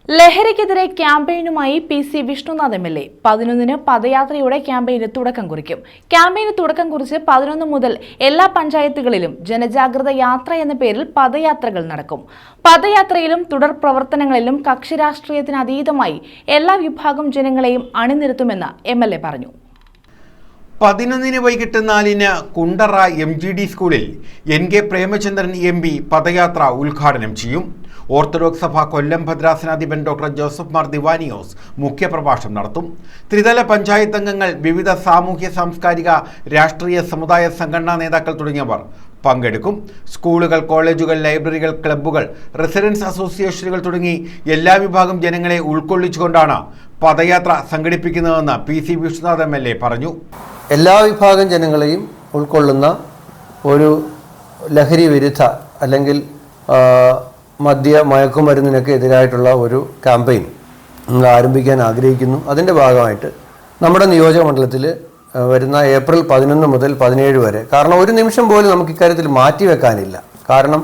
ലഹരിക്കെതിരെ ക്യാമ്പയിനുമായി PC Vishnunath MLA 11-ന് പദയാത്രയോടെ ക്യാമ്പയിന് തുടക്കം കുറിക്കും. ക്യാമ്പയിന് തുടക്കം കുറിച്ച് 11 മുതൽ എല്ലാ പഞ്ചായത്തുകളിലും ജനജാഗ്രത യാത്ര എന്ന പേരിൽ പദയാത്രകൾ നടക്കും. പദയാത്രയിലും തുടർ പ്രവർത്തനങ്ങളിലും കക്ഷി രാഷ്ട്രീയത്തിന് അതീതമായി എല്ലാ വിഭാഗം ജനങ്ങളെയും അണിനിരത്തുമെന്ന് MLA പറഞ്ഞു. 11-ന് വൈകിട്ട് 4-ന് കുണ്ടറ MGD സ്കൂളിൽ NK പ്രേമചന്ദ്രൻ MP പദയാത്ര ഉദ്ഘാടനം ചെയ്യും. ഓർത്തഡോക്സ് സഭ കൊല്ലം ഭദ്രാസനാധിപൻ ഡോക്ടർ ജോസഫ് മാർ ദിവാനിയോസ് മുഖ്യപ്രഭാഷണം നടത്തും. ത്രിതല പഞ്ചായത്ത് അംഗങ്ങൾ, വിവിധ സാമൂഹ്യ സാംസ്കാരിക രാഷ്ട്രീയ സമുദായ സംഘടനാ നേതാക്കൾ തുടങ്ങിയവർ പങ്കെടുക്കും. സ്കൂളുകൾ, കോളേജുകൾ, ലൈബ്രറികൾ, ക്ലബ്ബുകൾ, റെസിഡൻസ് അസോസിയേഷനുകൾ തുടങ്ങി എല്ലാ വിഭാഗം ജനങ്ങളെ ഉൾക്കൊള്ളിച്ചുകൊണ്ടാണ് പദയാത്ര സംഘടിപ്പിക്കുന്നതെന്ന് PC വിഷ്ണുനാഥ് MLA പറഞ്ഞു. എല്ലാ വിഭാഗം ജനങ്ങളെയും ഉൾക്കൊള്ളുന്ന ഒരു ലഹരി വിരുദ്ധ അല്ലെങ്കിൽ മയക്കുമരുന്നിനൊക്കെ എതിരായിട്ടുള്ള ഒരു ക്യാമ്പയിൻ നമ്മൾ ആരംഭിക്കാൻ ആഗ്രഹിക്കുന്നു. അതിൻ്റെ ഭാഗമായിട്ട് നമ്മുടെ നിയോജക മണ്ഡലത്തിൽ വരുന്ന ഏപ്രിൽ 11 മുതൽ 17 വരെ, കാരണം ഒരു നിമിഷം പോലും നമുക്ക് ഇക്കാര്യത്തിൽ മാറ്റിവെക്കാനില്ല. കാരണം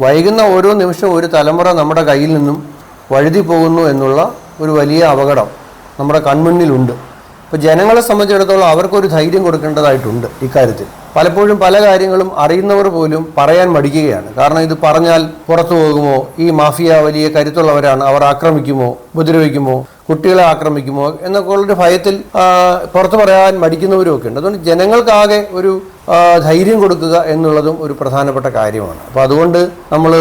വൈകുന്ന ഓരോ നിമിഷവും ഒരു തലമുറ നമ്മുടെ കയ്യിൽ നിന്നും വഴുതി പോകുന്നു എന്നുള്ള ഒരു വലിയ അപകടം നമ്മുടെ കൺമുന്നിലുണ്ട്. ഇപ്പോൾ ജനങ്ങളെ സംബന്ധിച്ചിടത്തോളം അവർക്കൊരു ധൈര്യം കൊടുക്കേണ്ടതായിട്ടുണ്ട്. ഇക്കാര്യത്തിൽ പലപ്പോഴും പല കാര്യങ്ങളും അറിയുന്നവർ പോലും പറയാൻ മടിക്കുകയാണ്. കാരണം ഇത് പറഞ്ഞാൽ പുറത്തു പോകുമോ, ഈ മാഫിയ വലിയ കരുത്തുള്ളവരാണ്, അവർ ആക്രമിക്കുമോ, ഉപദ്രവിക്കുമോ, കുട്ടികളെ ആക്രമിക്കുമോ എന്നൊക്കെ ഉള്ളൊരു ഭയത്തിൽ പുറത്തു പറയാൻ മടിക്കുന്നവരുമൊക്കെ ഉണ്ട്. അതുകൊണ്ട് ജനങ്ങൾക്കാകെ ഒരു ധൈര്യം കൊടുക്കുക എന്നുള്ളതും ഒരു പ്രധാനപ്പെട്ട കാര്യമാണ്. അപ്പോൾ അതുകൊണ്ട് നമ്മൾ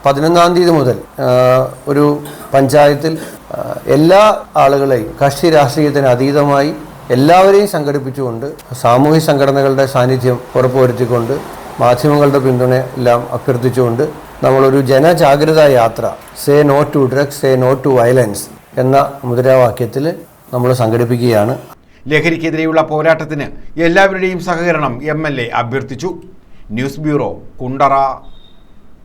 11-ാം തീയതി മുതൽ ഒരു പഞ്ചായത്തിൽ എല്ലാ ആളുകളെയും കക്ഷി രാഷ്ട്രീയത്തിന് അതീതമായി എല്ലാവരെയും സംഘടിപ്പിച്ചുകൊണ്ട് സാമൂഹ്യ സംഘടനകളുടെ സാന്നിധ്യം ഉറപ്പുവരുത്തിക്കൊണ്ട് മാധ്യമങ്ങളുടെ പിന്തുണ എല്ലാം അഭ്യർത്ഥിച്ചുകൊണ്ട് നമ്മളൊരു ജനജാഗ്രതാ യാത്ര say no to drugs, say no to violence എന്ന മുദ്രാവാക്യത്തിൽ നമ്മൾ സംഘടിപ്പിക്കുകയാണ്. ലഹരിക്കെതിരെയുള്ള പോരാട്ടത്തിന് എല്ലാവരുടെയും സഹകരണം MLA അഭ്യർത്ഥിച്ചു. News bureau, Kundara.